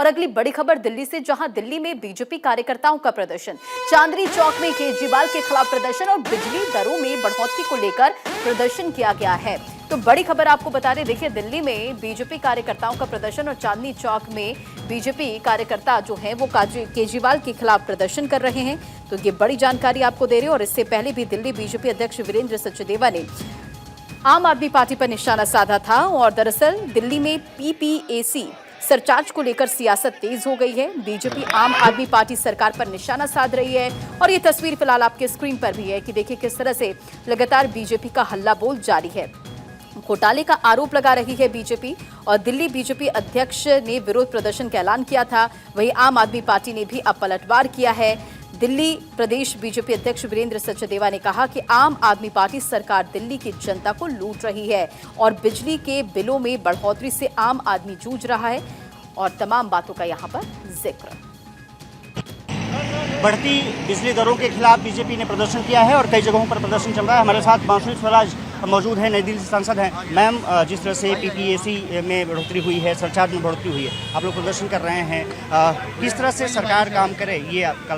और अगली बड़ी खबर दिल्ली से, जहां दिल्ली में बीजेपी कार्यकर्ताओं का प्रदर्शन, चांदनी चौक में केजरीवाल के खिलाफ प्रदर्शन और बिजली दरों में बढ़ोतरी को लेकर प्रदर्शन किया गया है। तो बड़ी खबर आपको बता रहे, देखिए दिल्ली में बीजेपी कार्यकर्ताओं का प्रदर्शन और चांदनी चौक में बीजेपी कार्यकर्ता जो हैं वो केजरीवाल के खिलाफ प्रदर्शन कर रहे हैं। तो ये बड़ी जानकारी आपको दे रहे हैं। और इससे पहले भी दिल्ली बीजेपी अध्यक्ष वीरेंद्र सचदेवा ने आम आदमी पार्टी पर निशाना साधा था और दरअसल दिल्ली में पीपीएसी सरचार्ज को लेकर सियासत तेज हो गई है। बीजेपी आम आदमी पार्टी सरकार पर निशाना साध रही है और ये तस्वीर फिलहाल आपके स्क्रीन पर भी है कि देखिए किस तरह से लगातार बीजेपी का हल्ला बोल जारी है। घोटाले का आरोप लगा रही है बीजेपी और दिल्ली बीजेपी अध्यक्ष ने विरोध प्रदर्शन का ऐलान किया था। वहीं आम आदमी पार्टी ने भी अब पलटवार किया है। दिल्ली प्रदेश बीजेपी अध्यक्ष वीरेंद्र सचदेवा ने कहा कि आम आदमी पार्टी सरकार दिल्ली की जनता को लूट रही है और बिजली के बिलों में बढ़ोतरी से आम आदमी जूझ रहा है और तमाम बातों का यहां पर जिक्र। बढ़ती बिजली दरों के खिलाफ बीजेपी ने प्रदर्शन किया है और कई जगहों पर प्रदर्शन चल रहा है। हमारे साथ बांसुरी स्वराज मौजूद है, नई दिल्ली से सांसद हैं। मैम, जिस तरह से पीपीएसी में बढ़ोतरी हुई है, सरचार्ज में बढ़ोतरी हुई है, आप लोग प्रदर्शन कर रहे हैं, किस तरह से सरकार काम करे ये आपका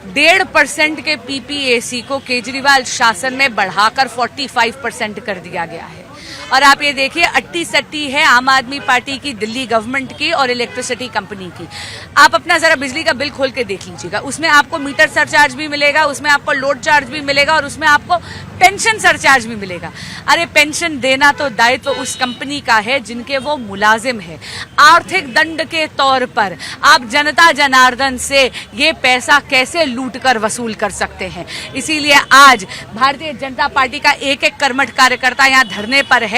1.5% के पीपीएसी को केजरीवाल शासन में बढ़ाकर 45% कर दिया गया है। और आप ये देखिए, अट्टी सट्टी है आम आदमी पार्टी की, दिल्ली गवर्नमेंट की और इलेक्ट्रिसिटी कंपनी की। आप अपना जरा बिजली का बिल खोल के देख लीजिएगा, उसमें आपको मीटर सरचार्ज भी मिलेगा, उसमें आपको लोड चार्ज भी मिलेगा और उसमें आपको पेंशन सरचार्ज भी मिलेगा। अरे पेंशन देना तो दायित्व उस कंपनी का है जिनके वो मुलाजिम है। आर्थिक दंड के तौर पर आप जनता जनार्दन से ये पैसा कैसे लूट कर वसूल कर सकते हैं। इसीलिए आज भारतीय जनता पार्टी का एक एक कर्मठ कार्यकर्ता यहाँ धरने पर है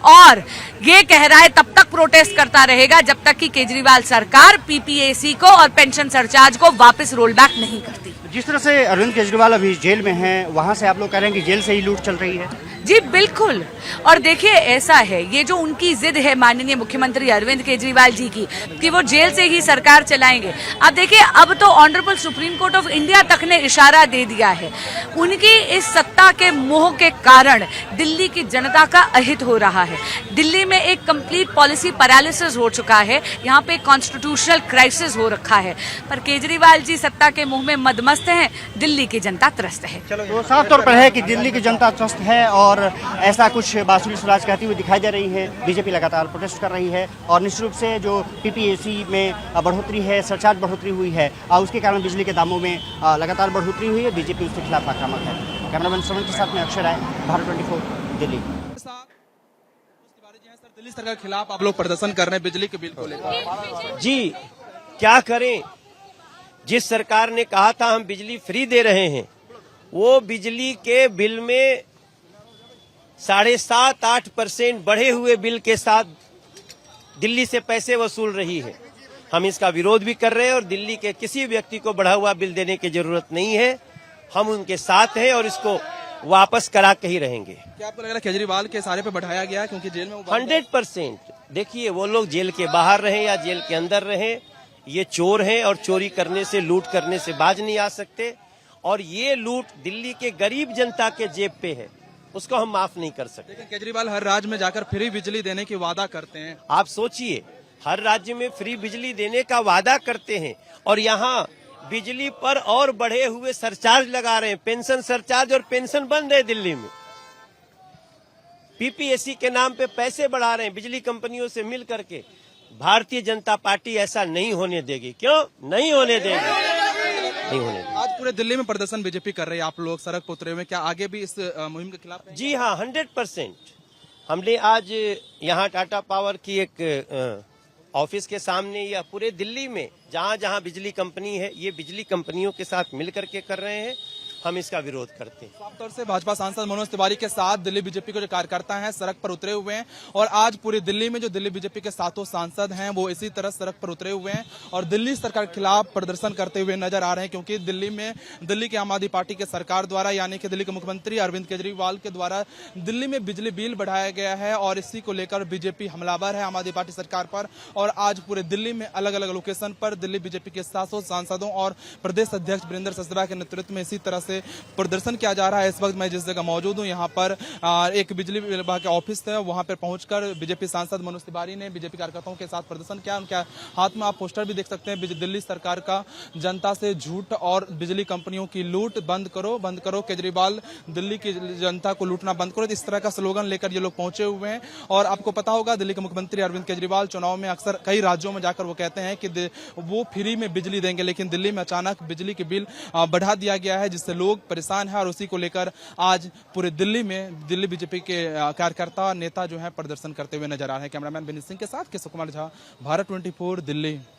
और ये कह रहा है तब तक प्रोटेस्ट करता रहेगा जब तक कि केजरीवाल सरकार पीपीएसी को और पेंशन सरचार्ज को वापस रोल बैक नहीं करती। जिस तरह से अरविंद केजरीवाल अभी जेल में हैं, वहां से आप लोग कह रहे हैं कि जेल से ही लूट चल रही है। जी बिल्कुल। और देखिए ऐसा है, ये जो उनकी जिद है माननीय मुख्यमंत्री अरविंद केजरीवाल जी की कि वो जेल से ही सरकार चलाएंगे। अब देखिए, अब तो honourable supreme court of India तक ने इशारा दे दिया है। उनकी इस सत्ता के मोह के कारण दिल्ली की जनता का अहित हो रहा है। दिल्ली में एक कंप्लीट पॉलिसी पैरालिसिस हो चुका है, यहाँ पे कॉन्स्टिट्यूशनल क्राइसिस हो रखा है। पर केजरीवाल जी सत्ता के मुंह में मदमस्त हैं, दिल्ली की जनता त्रस्त है। चलो, तो साफ तौर पर है कि दिल्ली की जनता त्रस्त है और ऐसा कुछ बांसुरी स्वराज कहती हुई दिखाई दे रही है। बीजेपी लगातार प्रोटेस्ट कर रही है और निश्चित रूप से जो पीपीएसी में बढ़ोतरी है, सरचार्ज बढ़ोतरी हुई है, उसके कारण बिजली के दामों में लगातार बढ़ोतरी हुई है। बीजेपी उसके खिलाफ आक्रामक है। कैमरामैन श्रवण के साथ में अक्षर राय, भारत 24 दिल्ली। दिल्ली सरकार के खिलाफ आप लोग प्रदर्शन कर रहे हैं बिजली के बिल को लेकर। जी क्या करें, जिस सरकार ने कहा था हम बिजली फ्री दे रहे हैं, वो बिजली के बिल में 7.5-8% बढ़े हुए बिल के साथ दिल्ली से पैसे वसूल रही है। हम इसका विरोध भी कर रहे हैं और दिल्ली के किसी व्यक्ति को बढ़ा हुआ बिल देने की जरूरत नहीं है। हम उनके साथ हैं और इसको वापस करा के ही रहेंगे। क्या आपको लग रहा है केजरीवाल के सारे पे बढ़ाया गया है क्योंकि जेल में 100%। देखिए, वो लोग जेल के बाहर रहे या जेल के अंदर रहे, ये चोर हैं और चोरी करने से, लूट करने से बाज नहीं आ सकते। और ये लूट दिल्ली के गरीब जनता के जेब पे है, उसको हम माफ नहीं कर सकते। लेकिन केजरीवाल हर राज्य में जाकर फ्री बिजली देने की वादा करते हैं। आप सोचिए, हर राज्य में फ्री बिजली देने का वादा करते हैं और यहाँ बिजली पर और बढ़े हुए सरचार्ज लगा रहे हैं। पेंशन सरचार्ज और पेंशन बंद है दिल्ली में। पीपीएसी के नाम पे पैसे बढ़ा रहे हैं बिजली कंपनियों से मिल करके। भारतीय जनता पार्टी ऐसा नहीं होने देगी। क्यों नहीं होने देगी? नहीं होने देगी। आज पूरे दिल्ली में प्रदर्शन बीजेपी कर रही है, आप लोग सड़क पर उतरे हुए, क्या आगे भी इस मुहिम के खिलाफ? जी हाँ, 100%। हमने आज यहाँ टाटा पावर की एक ऑफिस के सामने या पूरे दिल्ली में जहाँ जहाँ बिजली कंपनी है, ये बिजली कंपनियों के साथ मिल करके कर रहे हैं। हम इसका विरोध करते हैं। साफ तौर से भाजपा सांसद मनोज तिवारी के साथ दिल्ली बीजेपी के जो कार्यकर्ता हैं सड़क पर उतरे हुए हैं और आज पूरी दिल्ली में जो दिल्ली बीजेपी के सातों सांसद हैं वो इसी तरह सड़क पर उतरे हुए हैं और दिल्ली सरकार के खिलाफ प्रदर्शन करते हुए नजर आ रहे हैं। क्योंकि दिल्ली की आम आदमी पार्टी के सरकार द्वारा, यानी कि दिल्ली के मुख्यमंत्री अरविंद केजरीवाल के द्वारा दिल्ली में बिजली बिल बढ़ाया गया है और इसी को लेकर बीजेपी हमलावर है आम आदमी पार्टी सरकार पर। और आज पूरे दिल्ली में अलग अलग लोकेशन पर दिल्ली बीजेपी के 700 सांसदों और प्रदेश अध्यक्ष वीरेंद्र सचदेवा के नेतृत्व में इसी तरह से से प्रदर्शन किया जा रहा है। इस वक्त मैं जिस जगह मौजूद हूँ यहाँ पर एक बिजली विभाग के ऑफिस है, वहाँ पर पहुंचकर बीजेपी सांसद मनोज तिवारी ने बीजेपी कार्यकर्ताओं के साथ प्रदर्शन किया। उनके हाथ में आप पोस्टर भी देख सकते हैं, दिल्ली सरकार का जनता से झूठ और बिजली कंपनियों की लूट बंद करो केजरीवाल, दिल्ली की जनता को लूटना बंद करो। इस तरह का स्लोगन लेकर ये लोग पहुंचे हुए हैं। और आपको पता होगा दिल्ली के मुख्यमंत्री अरविंद केजरीवाल चुनाव में अक्सर कई राज्यों में जाकर वो कहते हैं कि वो फ्री में बिजली देंगे, लेकिन दिल्ली में अचानक बिजली की बिल बढ़ा दिया गया है, जिससे लोग परेशान हैं। और उसी को लेकर आज पूरे दिल्ली में दिल्ली बीजेपी के कार्यकर्ता नेता जो है प्रदर्शन करते हुए नजर आ रहे हैं। कैमरामैन विनीत सिंह के साथ केशव कुमार झा, भारत 24 दिल्ली।